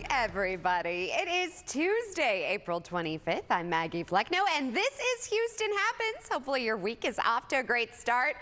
everybody. It is Tuesday, April 25th. I'm Maggie Flecknoe, and this is Houston Happens. Hopefully your week is off to a great start.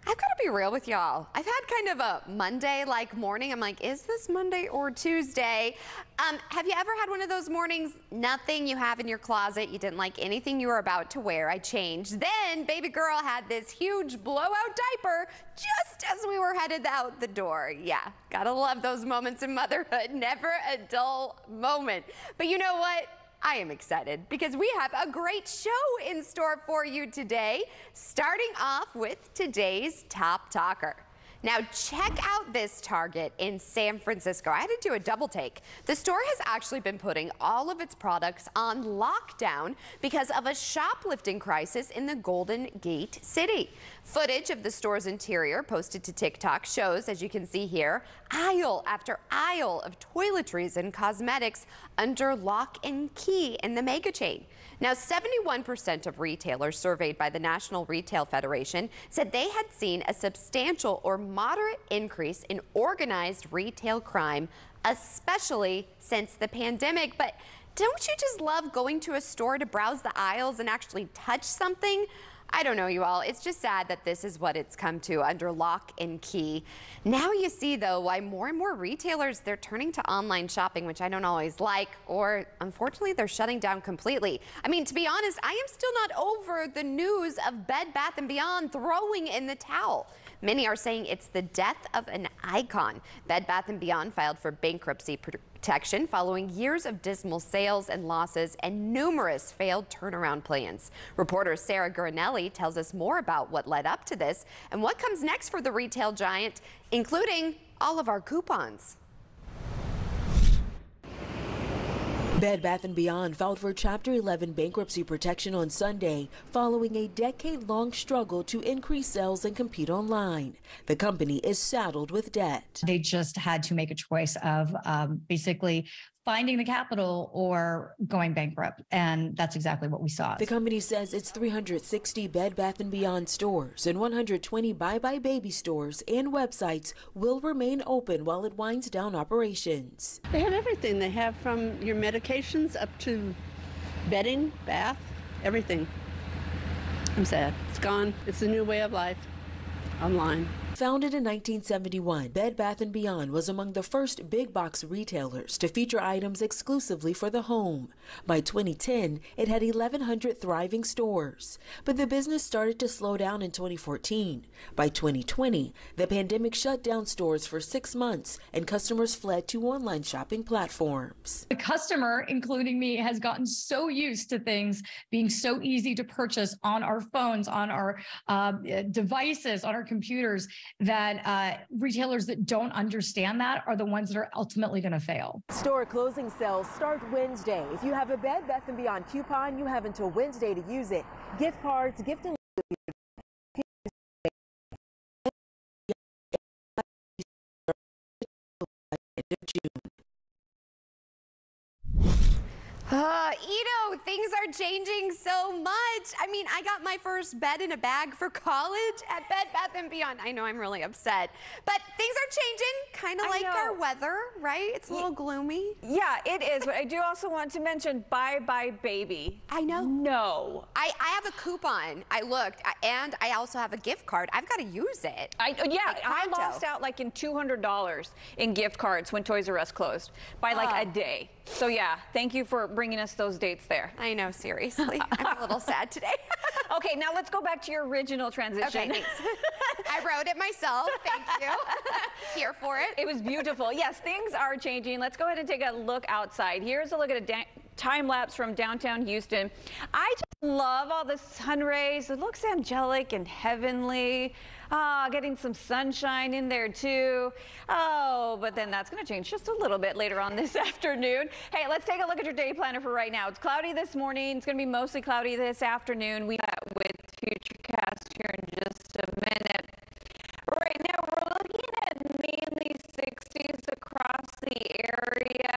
I've got to be real with y'all. I've had kind of a Monday-like morning. I'm like, is this Monday or Tuesday? Have you ever had one of those mornings, nothing you have in your closet, you didn't like anything you were about to wear, I changed. Then baby girl had this huge blowout diaper just as we were headed out the door. Yeah, gotta love those moments in motherhood. Never a dull moment. But you know what? I am excited because we have a great show in store for you today, starting off with today's Top Talker. Now check out this Target in San Francisco. I had to do a double take. The store has actually been putting all of its products on lockdown because of a shoplifting crisis in the Golden Gate City. Footage of the store's interior posted to TikTok shows, as you can see here, aisle after aisle of toiletries and cosmetics under lock and key in the mega chain. Now, 71% of retailers surveyed by the National Retail Federation said they had seen a substantial or moderate increase in organized retail crime, especially since the pandemic. But don't you just love going to a store to browse the aisles and actually touch something? I don't know, you all. It's just sad that this is what it's come to, under lock and key. Now you see, though, why more and more retailers, they're turning to online shopping, which I don't always like, or unfortunately, they're shutting down completely. I mean, to be honest, I am still not over the news of Bed Bath & Beyond throwing in the towel. Many are saying it's the death of an icon. Bed Bath & Beyond filed for bankruptcy protection following years of dismal sales and losses and numerous failed turnaround plans. Reporter Sarah Gurinelli tells us more about what led up to this and what comes next for the retail giant, including all of our coupons. Bed Bath & Beyond filed for Chapter 11 bankruptcy protection on Sunday following a decade-long struggle to increase sales and compete online. The company is saddled with debt. They just had to make a choice of basically finding the capital or going bankrupt, and that's exactly what we saw. The company says its 360 Bed Bath & Beyond stores and 120 buybuy BABY stores and websites will remain open while it winds down operations. They have everything. They have from your medications up to bedding, bath, everything. I'm sad. It's gone. It's a new way of life, online. Founded in 1971, Bed Bath & Beyond was among the first big box retailers to feature items exclusively for the home. By 2010, it had 1,100 thriving stores. But the business started to slow down in 2014. By 2020, the pandemic shut down stores for 6 months and customers fled to online shopping platforms. The customer, including me, has gotten so used to things being so easy to purchase on our phones, on our devices, on our computers, that retailers that don't understand that are the ones that are ultimately going to fail. Store closing sales start Wednesday. If you have a Bed Bath & Beyond coupon, you have until Wednesday to use it. Gift cards, gift and Ito, things are changing so much. I mean, I got my first bed in a bag for college at Bed Bath & Beyond. I know I'm really upset, but things are changing, kind of like our weather, right? It's a little gloomy. Yeah, it is, but I do also want to mention buybuy BABY. I know. No. I have a coupon. I looked, and I also have a gift card. I've got to use it. I lost out like in $200 in gift cards when Toys R Us closed by like a day. So yeah, thank you for bringing us those dates there. I know, seriously. I'm a little sad today. Okay, now let's go back to your original transition. Okay, thanks. I wrote it myself. Thank you. Here for it. It was beautiful. Yes, things are changing. Let's go ahead and take a look outside. Here's a look at a time lapse from downtown Houston. I just love all the sun rays. It looks angelic and heavenly. Getting some sunshine in there too. Oh, but then that's going to change just a little bit later on this afternoon. Hey, let's take a look at your day planner for right now. It's cloudy this morning. It's going to be mostly cloudy this afternoon. We got with Futurecast here in just a minute. Right now we're looking at mainly 60s across the area.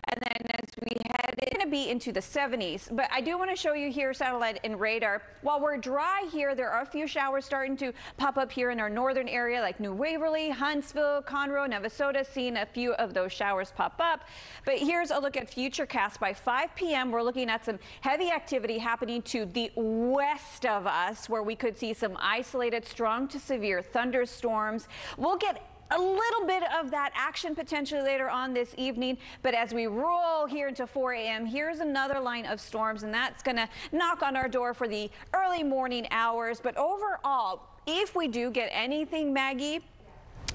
And then as we head in, it's going to be into the 70s. But I do want to show you here satellite and radar. While we're dry here, there are a few showers starting to pop up here in our northern area, like New Waverly, Huntsville, Conroe, Navasota, seeing a few of those showers pop up. But here's a look at Futurecast. By 5 p.m., we're looking at some heavy activity happening to the west of us, where we could see some isolated strong to severe thunderstorms. We'll get a little bit of that action potentially later on this evening, but as we roll here into 4 a.m., here's another line of storms, and that's going to knock on our door for the early morning hours. But overall, if we do get anything, Maggie,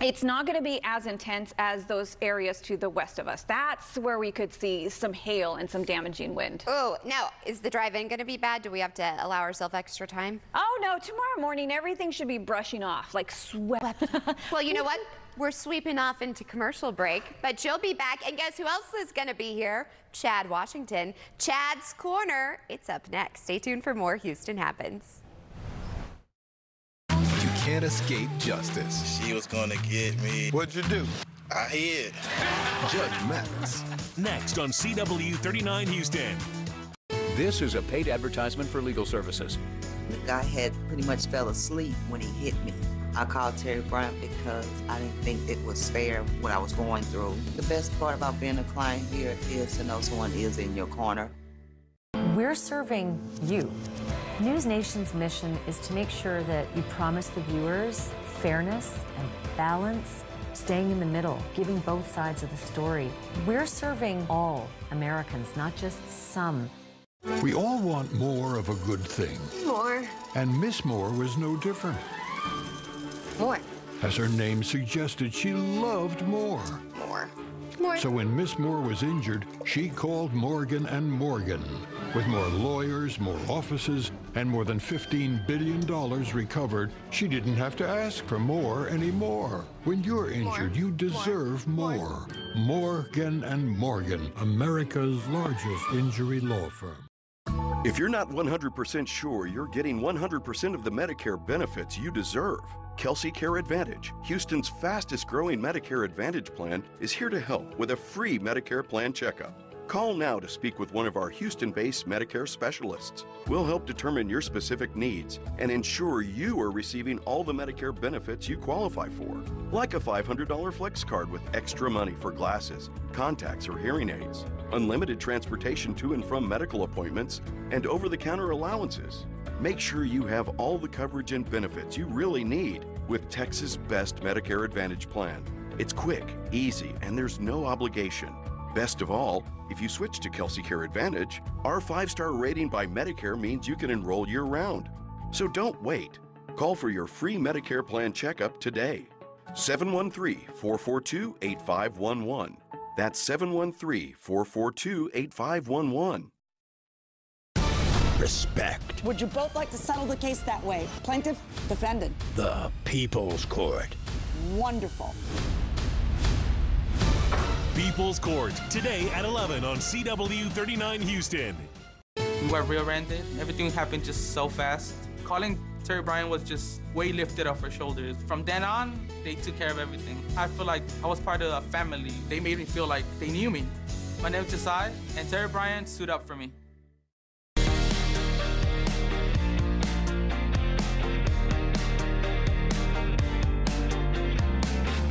it's not going to be as intense as those areas to the west of us. That's where we could see some hail and some damaging wind. Oh, now, is the drive-in going to be bad? Do we have to allow ourselves extra time? Oh, no. Tomorrow morning, everything should be brushing off, like swept. Well, you know what? We're sweeping off into commercial break, but she'll be back. And guess who else is going to be here? Chad Washington. Chad's Corner. It's up next. Stay tuned for more Houston Happens. Can't escape justice. She was gonna get me. What'd you do? I hid. Judge Mathis. Next on CW 39 Houston. This is a paid advertisement for legal services. The guy had pretty much fell asleep when he hit me. I called Terry Bryant because I didn't think it was fair what I was going through. The best part about being a client here is to know someone is in your corner. We're serving you. News Nation's mission is to make sure that you promise the viewers fairness and balance, staying in the middle, giving both sides of the story. We're serving all Americans, not just some. We all want more of a good thing. More. And Miss Moore was no different. More. As her name suggested, she loved more. More. More. So when Miss Moore was injured, she called Morgan & Morgan. With more lawyers, more offices, and more than $15 billion recovered, she didn't have to ask for more anymore. When you're injured, you deserve more. Morgan & Morgan, America's largest injury law firm. If you're not 100% sure you're getting 100% of the Medicare benefits you deserve, Kelsey Care Advantage, Houston's fastest growing Medicare Advantage plan, is here to help with a free Medicare plan checkup. Call now to speak with one of our Houston-based Medicare specialists. We'll help determine your specific needs and ensure you are receiving all the Medicare benefits you qualify for, like a $500 flex card with extra money for glasses, contacts, or hearing aids, unlimited transportation to and from medical appointments, and over-the-counter allowances. Make sure you have all the coverage and benefits you really need with Texas' best Medicare Advantage plan. It's quick, easy, and there's no obligation. Best of all, if you switch to Kelsey Care Advantage, our 5-star rating by Medicare means you can enroll year-round. So don't wait. Call for your free Medicare plan checkup today. 713-442-8511. That's 713-442-8511. Respect. Would you both like to settle the case that way? Plaintiff, defendant. The People's Court. Wonderful. People's Court, today at 11 on CW 39 Houston. We were rear-ended. Everything happened just so fast. Calling Terry Bryant was just way lifted off our shoulders. From then on, they took care of everything. I feel like I was part of a family. They made me feel like they knew me. My name is Josiah, and Terry Bryant stood up for me.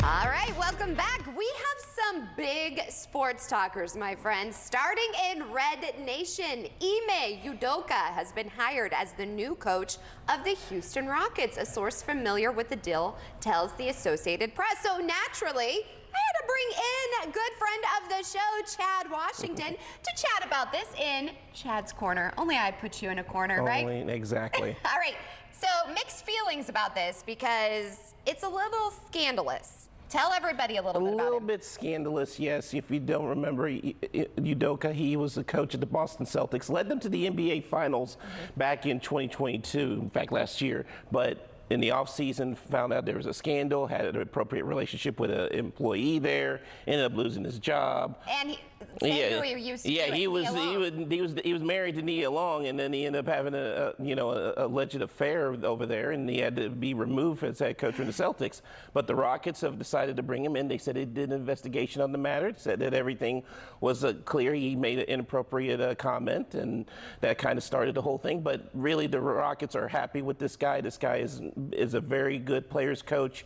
All right, welcome back. We have some big sports talkers, my friends. Starting in Red Nation, Ime Udoka has been hired as the new coach of the Houston Rockets. A source familiar with the deal tells the Associated Press. So naturally, I had to bring in a good friend of the show, Chad Washington, to chat about this in Chad's Corner. Only I put you in a corner, right? Exactly. All right, so mixed feelings about this because it's a little scandalous. Tell everybody a little bit about it. A little bit scandalous, yes. If you don't remember, Udoka, he was the coach of the Boston Celtics, led them to the NBA Finals back in 2022, in fact, last year. But in the offseason, found out there was a scandal, had an appropriate relationship with an employee there, ended up losing his job. And Say who he used to yeah, do he it, was Nia Long. he was married to Nia Long, and then he ended up having a alleged affair over there, and he had to be removed as head coach of the Celtics. But the Rockets have decided to bring him in. They said they did an investigation on the matter, said that everything was clear. He made an inappropriate comment, and that kind of started the whole thing. But really, the Rockets are happy with this guy. This guy is a very good players coach.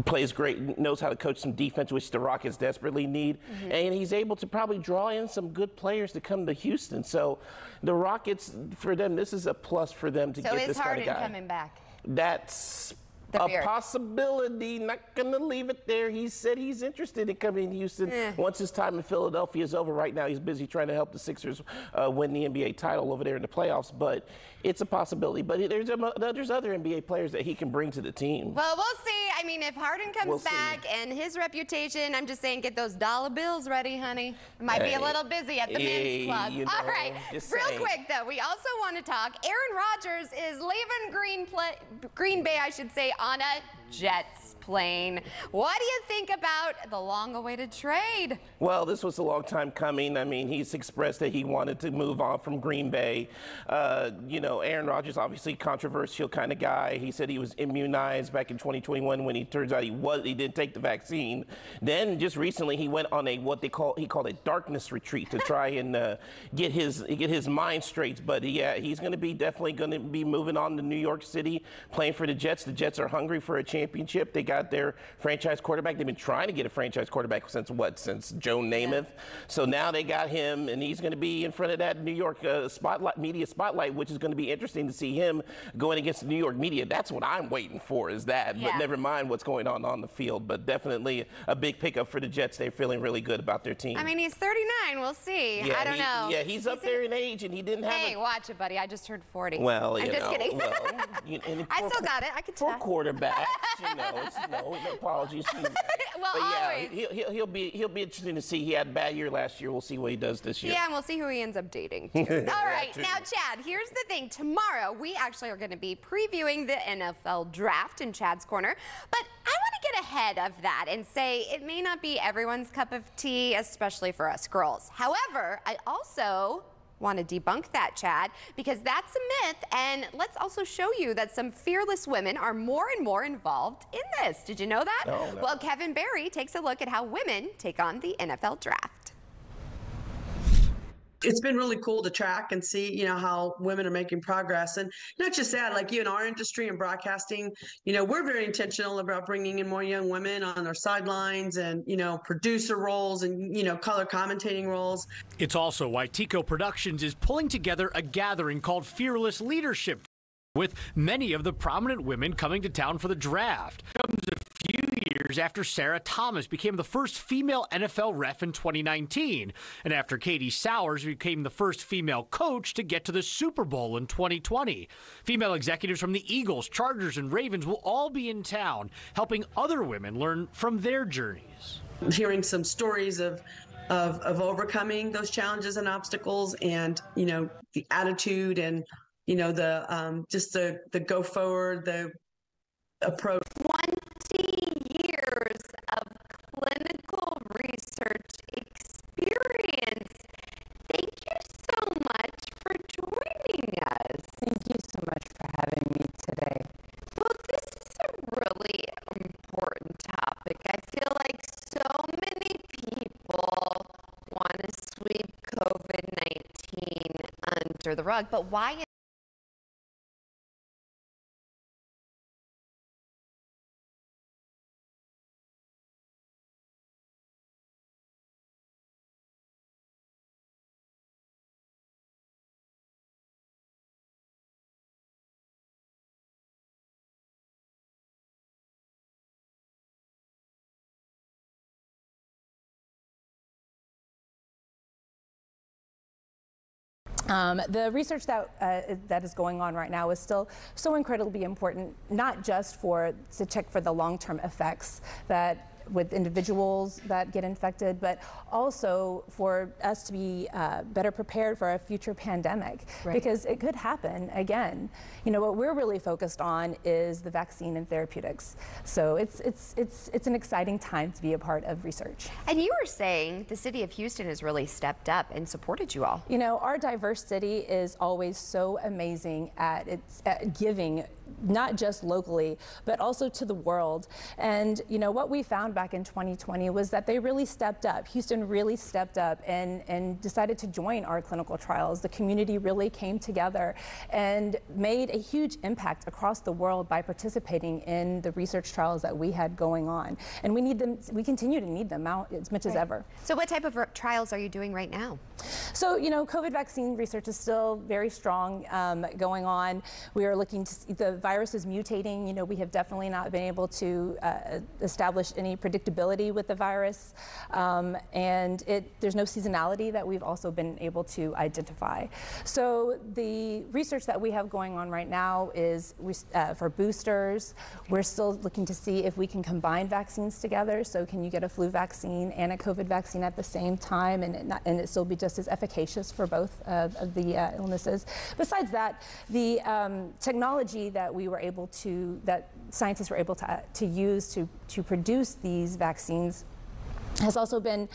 Plays great, knows how to coach some defense, which the Rockets desperately need. And he's able to probably draw in some good players to come to Houston. So the Rockets, for them, this is a plus for them to get this kind of guy. So is Harden coming back? That's a possibility. Not going to leave it there. He said he's interested in coming to Houston once his time in Philadelphia is over. Right now, he's busy trying to help the Sixers win the NBA title over there in the playoffs. But it's a possibility. But there's other NBA players that he can bring to the team. Well, we'll see. I mean, if Harden comes back and his reputation, I'm just saying, get those dollar bills ready, honey. It might be a little busy at the men's club. All right. Real quick, though, we also want to talk. Aaron Rodgers is leaving Green Bay, I should say, on a Jets plane. What do you think about the long-awaited trade? Well, this was a long time coming. I mean, he's expressed that he wanted to move on from Green Bay. Aaron Rodgers, obviously controversial kind of guy. He said he was immunized back in 2021 when he turns out he didn't take the vaccine. Then just recently he went on he called a darkness retreat to try and get his mind straight. But yeah, he's definitely going to be moving on to New York City, playing for the Jets. The Jets are hungry for a championship. They got their franchise quarterback. They've been trying to get a franchise quarterback since Joe Namath. So now they got him, and he's going to be in front of that New York media spotlight, which is going to be interesting to see him going against the New York media. That's what I'm waiting for, is that. But never mind what's going on the field. But definitely a big pickup for the Jets. They're feeling really good about their team. I mean, he's 39. We'll see. Yeah, I don't know. Yeah, he's up there in age, and he didn't have. Hey, watch it, buddy. I just turned 40. Well, I'm just kidding. Well, I still got it. I could tell. For quarterbacks, no apologies. Well, but yeah, always. he'll be interesting to see. He had a bad year last year. We'll see what he does this year. Yeah, and we'll see who he ends up dating. All right, now, Chad, here's the thing. Tomorrow, we actually are going to be previewing the NFL draft in Chad's Corner. But I want to get ahead of that and say it may not be everyone's cup of tea, especially for us girls. However, I also want to debunk that, Chad, because that's a myth, and let's also show you that some fearless women are more and more involved in this. Did you know that? No. Well, Kevin Barry takes a look at how women take on the NFL draft. It's been really cool to track and see, how women are making progress. And not just that, like in our industry and broadcasting, we're very intentional about bringing in more young women on our sidelines and, producer roles and, color commentating roles. It's also why Tico Productions is pulling together a gathering called Fearless Leadership, with many of the prominent women coming to town for the draft. It comes a few years after Sarah Thomas became the first female NFL ref in 2019, and after Katie Sowers became the first female coach to get to the Super Bowl in 2020. Female executives from the Eagles, Chargers, and Ravens will all be in town, helping other women learn from their journeys. Hearing some stories of overcoming those challenges and obstacles, and the attitude and the go forward, the approach. 20 years of clinical research experience. Thank you so much for joining us. Thank you so much for having me today. Well, this is a really important topic. I feel like so many people want to sweep COVID-19 under the rug, but why? The research that is going on right now is still so incredibly important, not just to check for the long-term effects that with individuals that get infected, but also for us to be better prepared for a future pandemic, because it could happen again. You know, what we're really focused on is the vaccine and therapeutics. So it's an exciting time to be a part of research. And you were saying the city of Houston has really stepped up and supported you all. You know, our diverse city is always so amazing at giving, not just locally, but also to the world. And you know, what we found back in 2020 was that they really stepped up. Houston really stepped up and decided to join our clinical trials. The community really came together and made a huge impact across the world by participating in the research trials that we had going on. And we need them, we continue to need them out as much as ever. So what type of trials are you doing right now? So, you know, COVID vaccine research is still very strong going on. We are looking to see the virus is mutating. You know, we have definitely not been able to establish any predictability with the virus. And there's no seasonality that we've also been able to identify. So the research that we have going on right now is for boosters. We're still looking to see if we can combine vaccines together. So can you get a flu vaccine and a COVID vaccine at the same time and it still be just as efficacious for both of the illnesses? Besides that, the technology that we were able to, that scientists were able to use to produce these vaccines has also been,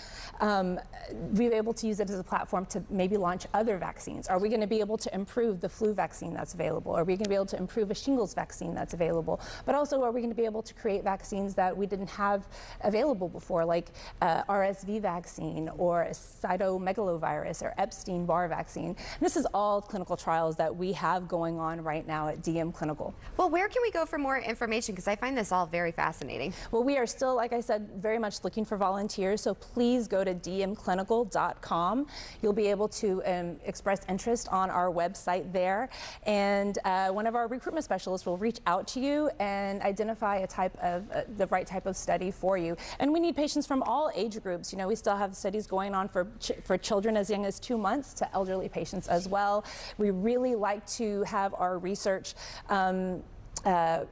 we were able to use it as a platform to maybe launch other vaccines. Are we going to be able to improve the flu vaccine that's available? Are we going to be able to improve a shingles vaccine that's available? But also, are we going to be able to create vaccines that we didn't have available before, like RSV vaccine or a cytomegalovirus or Epstein-Barr vaccine? And this is all clinical trials that we have going on right now at DM Clinical. Well, where can we go for more information? Because I find this all very fascinating. Well, we are still, like I said, very much looking for volunteers. So please go to dmclinical.com. You'll be able to express interest on our website there. And one of our recruitment specialists will reach out to you and identify a type of, the right type of study for you. And we need patients from all age groups. You know, we still have studies going on for children as young as 2 months to elderly patients as well. We really like to have our research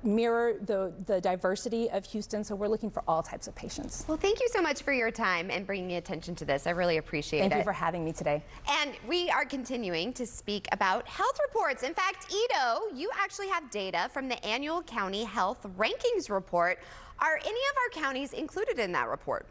mirror the diversity of Houston, so we're looking for all types of patients. Well, thank you so much for your time and bringing attention to this. I really appreciate it. Thank you for having me today. And we are continuing to speak about health reports. In fact, Ito, you actually have data from the annual county health rankings report. Are any of our counties included in that report?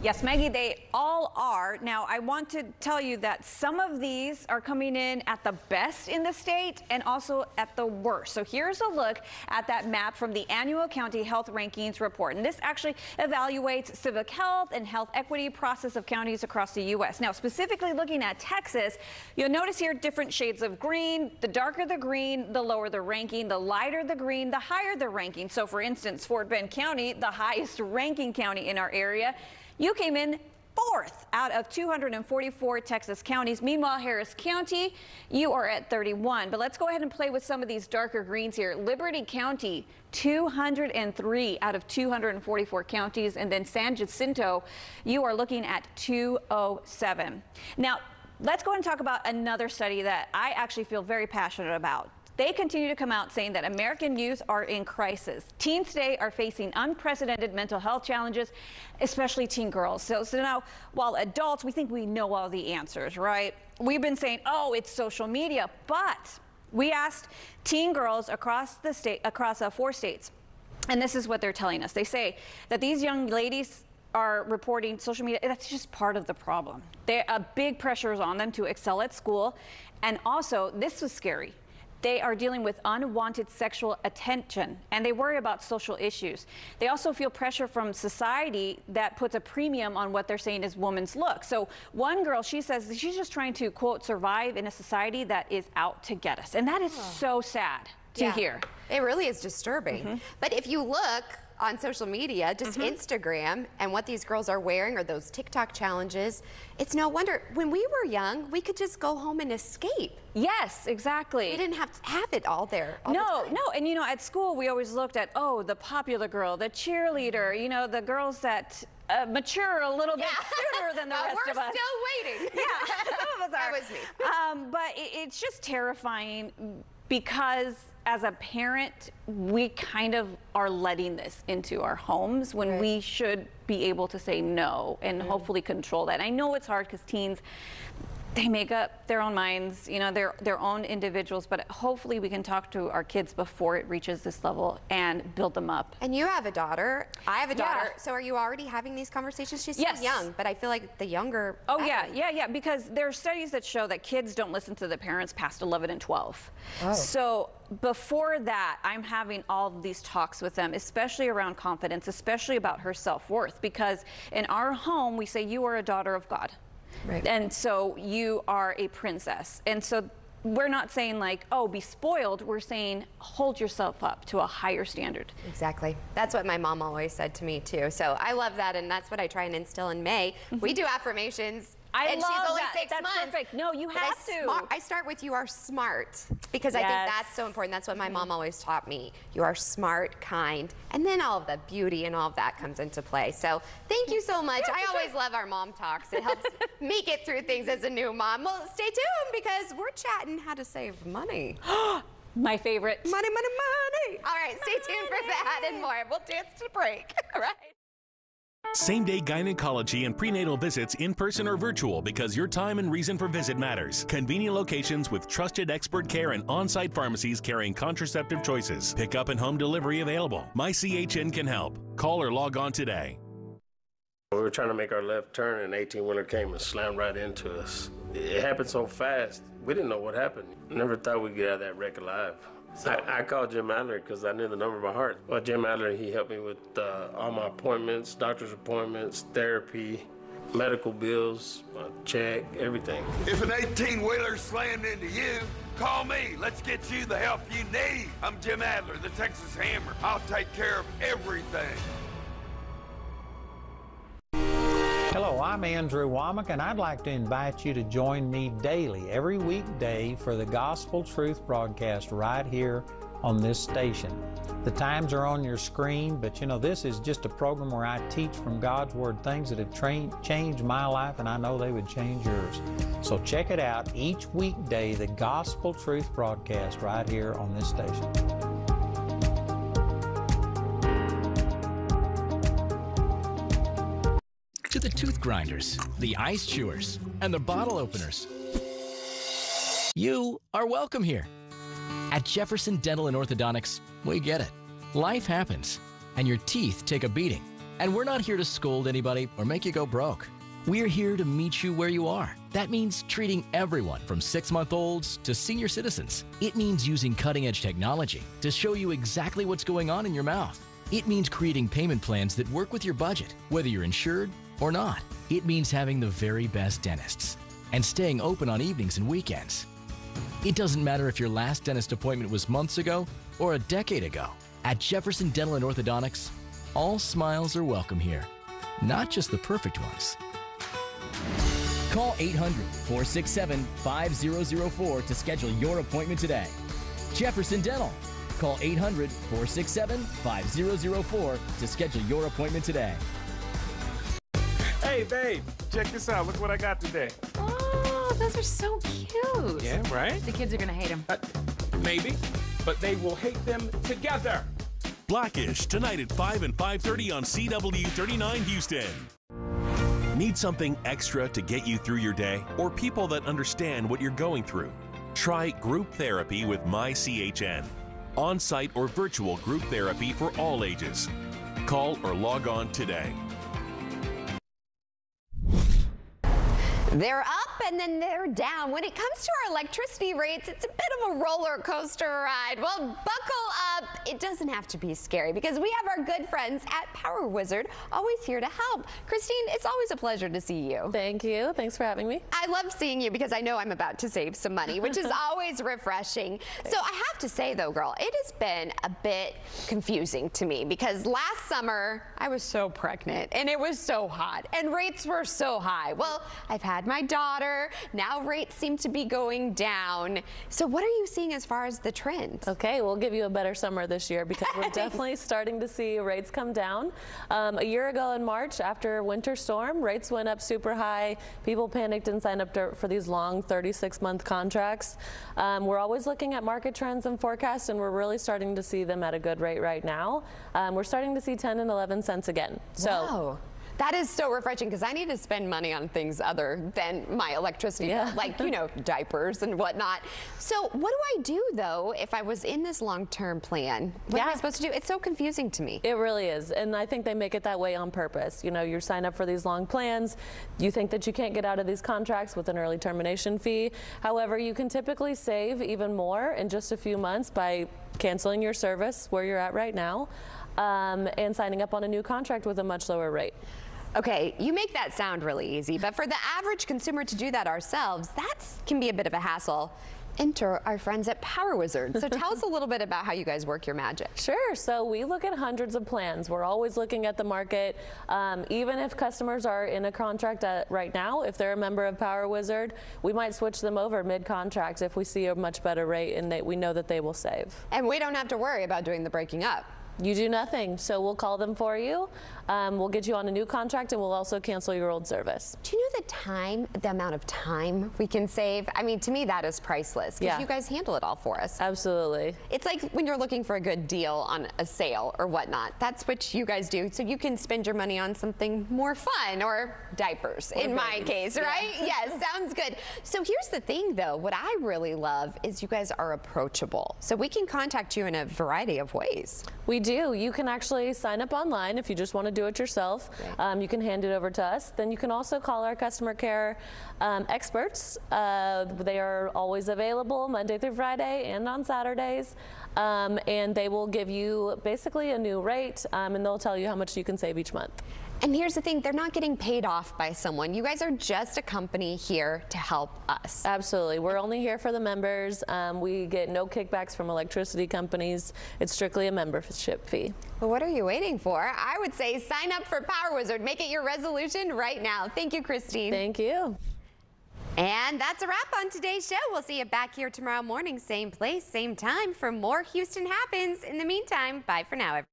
Yes, Maggie, they all are. Now, I want to tell you that some of these are coming in at the best in the state and also at the worst. So here's a look at that map from the annual county health rankings report. And this actually evaluates civic health and health equity process of counties across the U.S. Now, specifically looking at Texas, you'll notice here different shades of green. The darker the green, the lower the ranking. The lighter the green, the higher the ranking. So for instance, Fort Bend County, the highest ranking county in our area, you came in 4th out of 244 Texas counties. Meanwhile, Harris County, you are at 31. But let's go ahead and play with some of these darker greens here. Liberty County, 203 out of 244 counties. And then San Jacinto, you are looking at 207. Now, let's go ahead and talk about another study that I actually feel very passionate about. They continue to come out saying that American youth are in crisis. Teens today are facing unprecedented mental health challenges, especially teen girls. So now, while adults, we think we know all the answers, right? We've been saying, oh, it's social media, but we asked teen girls across the state, across 4 states, and this is what they're telling us. They say that these young ladies are reporting social media. That's just part of the problem. A big pressure is on them to excel at school, and also, this was scary. They are dealing with unwanted sexual attention, and they worry about social issues. They also feel pressure from society that puts a premium on what they're saying is woman's look. So one girl, she says she's just trying to, quote, survive in a society that is out to get us. And that is so sad to hear. It really is disturbing. But if you look on social media, just Instagram, and what these girls are wearing, or those TikTok challenges, it's no wonder. When we were young, we could just go home and escape. Yes, exactly. We didn't have to have it all there. No. And you know, at school, we always looked at, oh, the popular girl, the cheerleader, you know, the girls that mature a little bit sooner than the rest of us. We're still waiting. Yeah, some of us are. That was me. But it's just terrifying because as a parent, we kind of are letting this into our homes when we should be able to say no and hopefully control that. I know it's hard because teens, they make up their own minds, you know, they're their own individuals, but hopefully we can talk to our kids before it reaches this level and build them up. And you have a daughter. I have a daughter. So are you already having these conversations? She's still young, but I feel like the younger. Oh, yeah, because there are studies that show that kids don't listen to their parents past 11 and 12. Oh. So before that, I'm having all of these talks with them, especially around confidence, especially about her self-worth, because in our home, we say you are a daughter of God. Right. And so you are a princess. And so we're not saying like, oh, be spoiled. We're saying hold yourself up to a higher standard. Exactly. That's what my mom always said to me too. So I love that, and that's what I try and instill in May. We do affirmations. I and love she's only that. 6 That's months. perfect. No, you have to. I start with you are smart, because I think that's so important. That's what my mom always taught me. You are smart, kind, and then all of the beauty and all of that comes into play. So thank you so much. I always love our mom talks. It helps me get through things as a new mom. Well, stay tuned because we're chatting how to save money. My favorite. Money, money, money. All right, stay tuned for that and more. We'll dance to the break. All right. Same-day gynecology and prenatal visits in person or virtual, because your time and reason for visit matters. Convenient locations with trusted expert care and on-site pharmacies carrying contraceptive choices. Pickup and home delivery available. MyCHN can help. Call or log on today. We were trying to make our left turn and 18-wheeler came and slammed right into us. It happened so fast, we didn't know what happened. Never thought we'd get out of that wreck alive. I called Jim Adler because I knew the number by heart. Well, Jim Adler, he helped me with all my appointments, doctor's appointments, therapy, medical bills, my check, everything. If an 18-wheeler slammed into you, call me. Let's get you the help you need. I'm Jim Adler, the Texas Hammer. I'll take care of everything. Hello, I'm Andrew Womack, and I'd like to invite you to join me daily, every weekday, for the Gospel Truth broadcast right here on this station. The times are on your screen, but you know, this is just a program where I teach from God's Word things that have changed my life, and I know they would change yours. So check it out each weekday, the Gospel Truth broadcast right here on this station. To the tooth grinders, the ice chewers, and the bottle openers, you are welcome here. At Jefferson Dental and Orthodontics, we get it. Life happens, and your teeth take a beating. And we're not here to scold anybody or make you go broke. We're here to meet you where you are. That means treating everyone from 6-month-olds to senior citizens. It means using cutting-edge technology to show you exactly what's going on in your mouth. It means creating payment plans that work with your budget, whether you're insured or not. It means having the very best dentists and staying open on evenings and weekends. It doesn't matter if your last dentist appointment was months ago or a decade ago. At Jefferson Dental and Orthodontics, all smiles are welcome here, not just the perfect ones. Call 800-467-5004 to schedule your appointment today. Jefferson Dental. Call 800-467-5004 to schedule your appointment today. Hey, babe, check this out. Look what I got today. Oh, those are so cute. Yeah, right? The kids are going to hate them. Maybe, but they will hate them together. Blackish, tonight at 5 and 5:30 on CW39 Houston. Need something extra to get you through your day, or people that understand what you're going through? Try group therapy with MyCHN. On-site or virtual group therapy for all ages. Call or log on today. They're up and then they're down. When it comes to our electricity rates, it's a bit of a roller coaster ride. Well, buckle up. It doesn't have to be scary because we have our good friends at Power Wizard always here to help. Christine, it's always a pleasure to see you. Thank you. Thanks for having me. I love seeing you because I know I'm about to save some money, which is always refreshing. So I have to say though, girl, it has been a bit confusing to me because last summer I was so pregnant and it was so hot and rates were so high. Well, I've had my daughter. Now rates seem to be going down. So what are you seeing as far as the trend? Okay, we'll give you a better summer this year because we're definitely starting to see rates come down. A year ago in March, after winter storm, rates went up super high. People panicked and signed up for these long 36-month contracts. We're always looking at market trends and forecasts, and we're really starting to see them at a good rate right now. We're starting to see 10 and 11 cents again. So. Wow. That is so refreshing because I need to spend money on things other than my electricity bill, like, you know, diapers and whatnot. So what do I do, though, if I was in this long-term plan? What am I supposed to do? It's so confusing to me. It really is. And I think they make it that way on purpose. You know, you sign up for these long plans. You think that you can't get out of these contracts with an early termination fee. However, you can typically save even more in just a few months by canceling your service where you're at right now and signing up on a new contract with a much lower rate. Okay, you make that sound really easy, but for the average consumer to do that ourselves, that can be a bit of a hassle. Enter our friends at Power Wizard. So tell us a little bit about how you guys work your magic. Sure. So we look at hundreds of plans. We're always looking at the market. Even if customers are in a contract right now, if they're a member of Power Wizard, we might switch them over mid-contract if we see a much better rate and we know that they will save. And we don't have to worry about doing the breaking up. You do nothing. So we'll call them for you. We'll get you on a new contract, and we'll also cancel your old service. Do you know the amount of time we can save? I mean, to me, that is priceless because you guys handle it all for us. Absolutely. It's like when you're looking for a good deal on a sale or whatnot. That's what you guys do. So you can spend your money on something more fun or diapers in my case, right? Yes, sounds good. So here's the thing, though. What I really love is you guys are approachable. So we can contact you in a variety of ways. We do. You can actually sign up online if you just want to do it yourself. You can hand it over to us. Then you can also call our customer care experts. They are always available Monday through Friday and on Saturdays. And they will give you basically a new rate, and they'll tell you how much you can save each month. And here's the thing, they're not getting paid off by someone. You guys are just a company here to help us. Absolutely. We're only here for the members. We get no kickbacks from electricity companies. It's strictly a membership fee. Well, what are you waiting for? I would say sign up for Power Wizard. Make it your resolution right now. Thank you, Christine. Thank you. And that's a wrap on today's show. We'll see you back here tomorrow morning, same place, same time for more Houston Happens. In the meantime, bye for now, everyone.